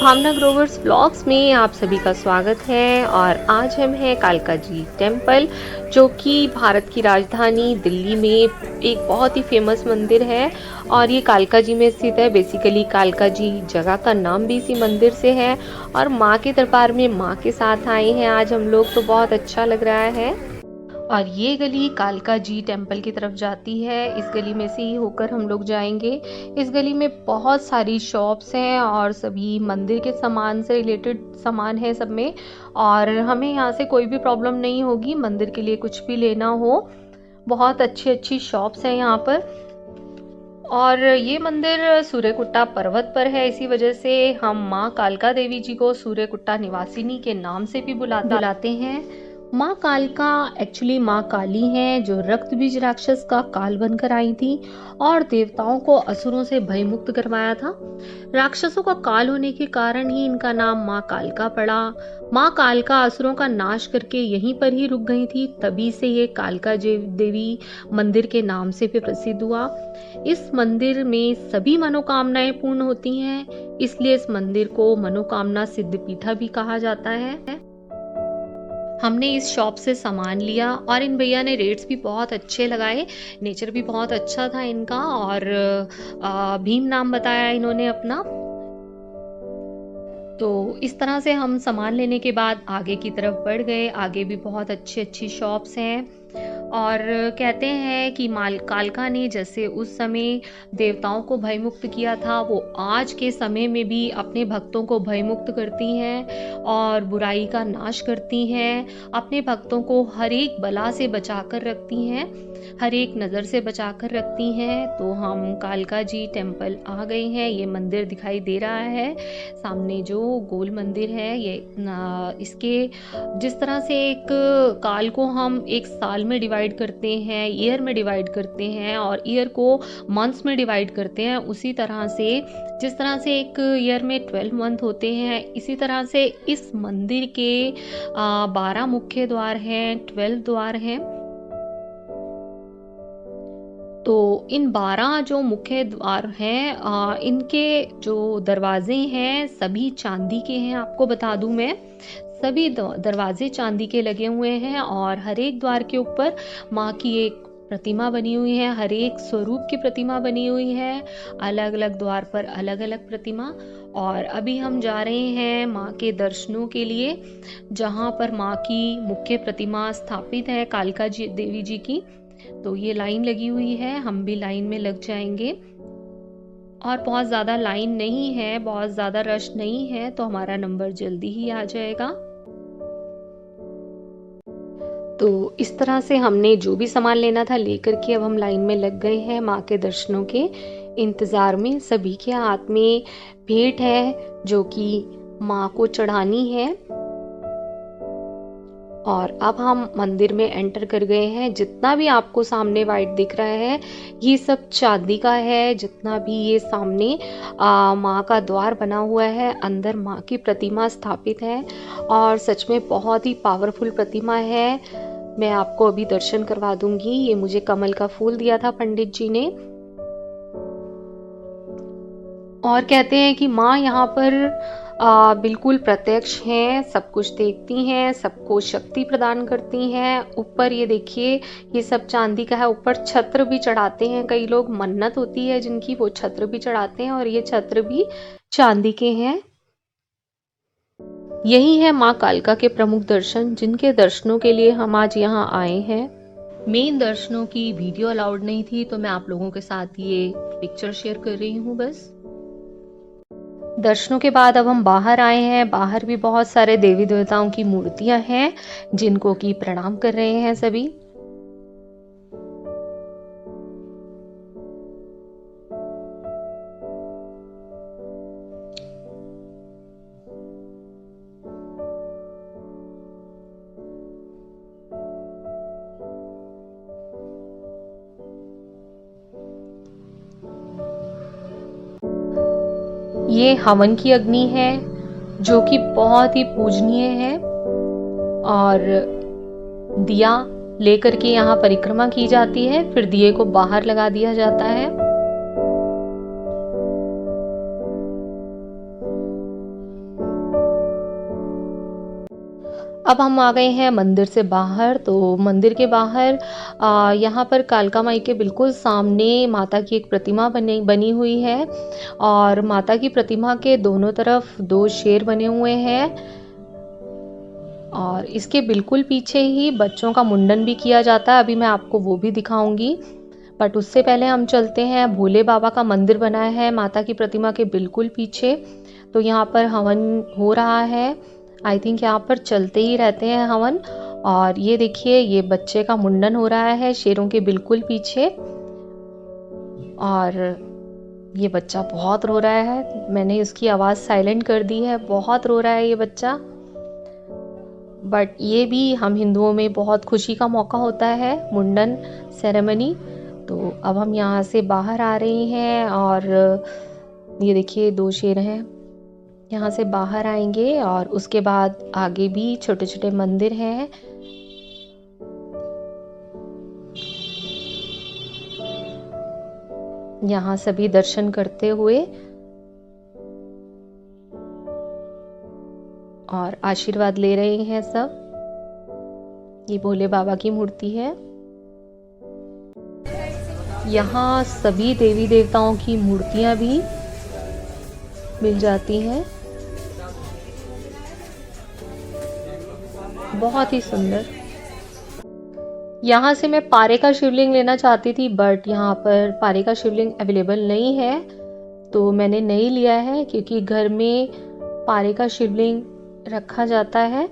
भावना growers blogs में आप सभी का स्वागत है। और आज हम हैं कालका जी टेम्पल, जो कि भारत की राजधानी दिल्ली में एक बहुत ही फेमस मंदिर है। और ये कालका जी में स्थित है। बेसिकली कालका जी जगह का नाम भी इसी मंदिर से है। और माँ के दरबार में माँ के साथ आए हैं आज हम लोग, तो बहुत अच्छा लग रहा है। और ये गली कालका जी टेम्पल की तरफ जाती है। इस गली में से ही होकर हम लोग जाएंगे। इस गली में बहुत सारी शॉप्स हैं और सभी मंदिर के सामान से रिलेटेड सामान है सब में। और हमें यहाँ से कोई भी प्रॉब्लम नहीं होगी मंदिर के लिए कुछ भी लेना हो। बहुत अच्छी अच्छी शॉप्स हैं यहाँ पर। और ये मंदिर सूर्यकुट्टा पर्वत पर है, इसी वजह से हम माँ कालका देवी जी को सूर्यकुट्टा निवासिनी के नाम से भी बुलाते हैं। माँ कालका एक्चुअली माँ काली हैं, जो रक्त बीज राक्षस का काल बनकर आई थी और देवताओं को असुरों से भयमुक्त करवाया था। राक्षसों का काल होने के कारण ही इनका नाम माँ कालका पड़ा। माँ कालका असुरों का नाश करके यहीं पर ही रुक गई थी, तभी से ये कालका देवी मंदिर के नाम से भी प्रसिद्ध हुआ। इस मंदिर में सभी मनोकामनाएं पूर्ण होती हैं, इसलिए इस मंदिर को मनोकामना सिद्धपीठा भी कहा जाता है। हमने इस शॉप से सामान लिया और इन भैया ने रेट्स भी बहुत अच्छे लगाए। नेचर भी बहुत अच्छा था इनका। और भीम नाम बताया इन्होंने अपना। तो इस तरह से हम सामान लेने के बाद आगे की तरफ बढ़ गए। आगे भी बहुत अच्छी अच्छी शॉप्स हैं। और कहते हैं कि माल कालका ने जैसे उस समय देवताओं को भयमुक्त किया था, वो आज के समय में भी अपने भक्तों को भयमुक्त करती हैं और बुराई का नाश करती हैं। अपने भक्तों को हर एक बला से बचा कर रखती हैं, हर एक नज़र से बचा कर रखती हैं। तो हम कालका जी टेम्पल आ गए हैं। ये मंदिर दिखाई दे रहा है सामने, जो गोल मंदिर है ये। इसके जिस तरह से एक काल को हम एक साल में डिवाइड करते हैं, ईयर में डिवाइड करते हैं और ईयर को मंथ्स में डिवाइड करते हैं, उसी तरह से जिस तरह से एक ईयर में 12 मंथ होते हैं, इसी तरह से इस मंदिर के 12 मुख्य द्वार हैं, 12 द्वार हैं। तो इन 12 जो मुख्य द्वार हैं, इनके जो दरवाजे हैं सभी चांदी के हैं। आपको बता दूं मैं, सभी दरवाजे चांदी के लगे हुए हैं और हर एक द्वार के ऊपर माँ की एक प्रतिमा बनी हुई है, हर एक स्वरूप की प्रतिमा बनी हुई है। अलग अलग द्वार पर अलग अलग प्रतिमा। और अभी हम जा रहे हैं माँ के दर्शनों के लिए, जहाँ पर माँ की मुख्य प्रतिमा स्थापित है कालका जी देवी जी की। तो ये लाइन लगी हुई है, हम भी लाइन में लग जाएंगे। और बहुत ज़्यादा लाइन नहीं है, बहुत ज़्यादा रश नहीं है, तो हमारा नंबर जल्दी ही आ जाएगा। तो इस तरह से हमने जो भी सामान लेना था लेकर के अब हम लाइन में लग गए हैं माँ के दर्शनों के इंतज़ार में। सभी के हाथ में भेंट है जो कि माँ को चढ़ानी है। और अब हम मंदिर में एंटर कर गए हैं। जितना भी आपको सामने वाइट दिख रहा है ये सब चांदी का है। जितना भी ये सामने माँ का द्वार बना हुआ है, अंदर माँ की प्रतिमा स्थापित है और सच में बहुत ही पावरफुल प्रतिमा है। मैं आपको अभी दर्शन करवा दूंगी। ये मुझे कमल का फूल दिया था पंडित जी ने। और कहते हैं कि माँ यहाँ पर बिल्कुल प्रत्यक्ष हैं, सब कुछ देखती हैं, सबको शक्ति प्रदान करती हैं। ऊपर ये देखिए, ये सब चांदी का है। ऊपर छत्र भी चढ़ाते हैं कई लोग, मन्नत होती है जिनकी, वो छत्र भी चढ़ाते हैं और ये छत्र भी चांदी के हैं। यही है माँ कालका के प्रमुख दर्शन, जिनके दर्शनों के लिए हम आज यहाँ आए हैं। मेन दर्शनों की वीडियो अलाउड नहीं थी, तो मैं आप लोगों के साथ ये पिक्चर शेयर कर रही हूँ बस। दर्शनों के बाद अब हम बाहर आए हैं। बाहर भी बहुत सारे देवी देवताओं की मूर्तियां हैं जिनको कि प्रणाम कर रहे हैं सभी। ये हवन की अग्नि है जो कि बहुत ही पूजनीय है। और दिया लेकर के यहाँ परिक्रमा की जाती है, फिर दिए को बाहर लगा दिया जाता है। अब हम आ गए हैं मंदिर से बाहर। तो मंदिर के बाहर यहाँ पर कालका माई के बिल्कुल सामने माता की एक प्रतिमा बनी बनी हुई है और माता की प्रतिमा के दोनों तरफ दो शेर बने हुए हैं और इसके बिल्कुल पीछे ही बच्चों का मुंडन भी किया जाता है। अभी मैं आपको वो भी दिखाऊंगी, बट उससे पहले हम चलते हैं। भोले बाबा का मंदिर बना है माता की प्रतिमा के बिल्कुल पीछे, तो यहाँ पर हवन हो रहा है। आई थिंक यहाँ पर चलते ही रहते हैं हवन। और ये देखिए, ये बच्चे का मुंडन हो रहा है शेरों के बिल्कुल पीछे। और ये बच्चा बहुत रो रहा है, मैंने उसकी आवाज़ साइलेंट कर दी है। बहुत रो रहा है ये बच्चा, बट ये भी हम हिंदुओं में बहुत खुशी का मौका होता है, मुंडन सेरेमनी। तो अब हम यहाँ से बाहर आ रहे हैं और ये देखिए दो शेर हैं। यहाँ से बाहर आएंगे और उसके बाद आगे भी छोटे छोटे मंदिर हैं। यहाँ सभी दर्शन करते हुए और आशीर्वाद ले रहे हैं सब। ये भोले बाबा की मूर्ति है। यहाँ सभी देवी देवताओं की मूर्तियां भी मिल जाती हैं, बहुत ही सुंदर। यहाँ से मैं पारे का शिवलिंग लेना चाहती थी, बट यहाँ पर पारे का शिवलिंग अवेलेबल नहीं है, तो मैंने नहीं लिया है क्योंकि घर में पारे का शिवलिंग रखा जाता है।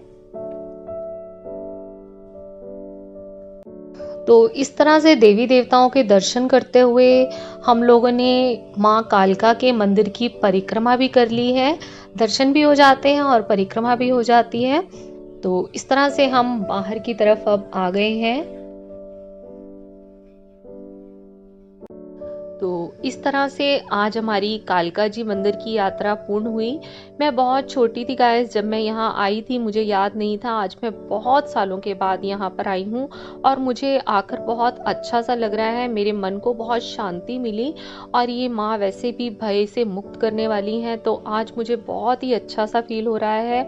तो इस तरह से देवी देवताओं के दर्शन करते हुए हम लोगों ने माँ कालका के मंदिर की परिक्रमा भी कर ली है। दर्शन भी हो जाते हैं और परिक्रमा भी हो जाती है। तो इस तरह से हम बाहर की तरफ अब आ गए हैं। तो इस तरह से आज हमारी कालका जी मंदिर की यात्रा पूर्ण हुई। मैं बहुत छोटी थी गाइस जब मैं यहाँ आई थी, मुझे याद नहीं था। आज मैं बहुत सालों के बाद यहाँ पर आई हूँ और मुझे आकर बहुत अच्छा सा लग रहा है। मेरे मन को बहुत शांति मिली और ये माँ वैसे भी भय से मुक्त करने वाली हैं, तो आज मुझे बहुत ही अच्छा सा फील हो रहा है।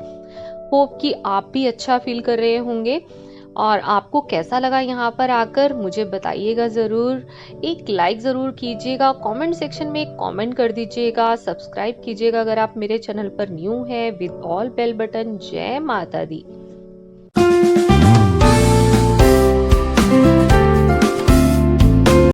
होप कि आप भी अच्छा फील कर रहे होंगे। और आपको कैसा लगा यहाँ पर आकर मुझे बताइएगा ज़रूर। एक लाइक ज़रूर कीजिएगा, कमेंट सेक्शन में एक कमेंट कर दीजिएगा, सब्सक्राइब कीजिएगा अगर आप मेरे चैनल पर न्यू हैं, विद ऑल बेल बटन। जय माता दी।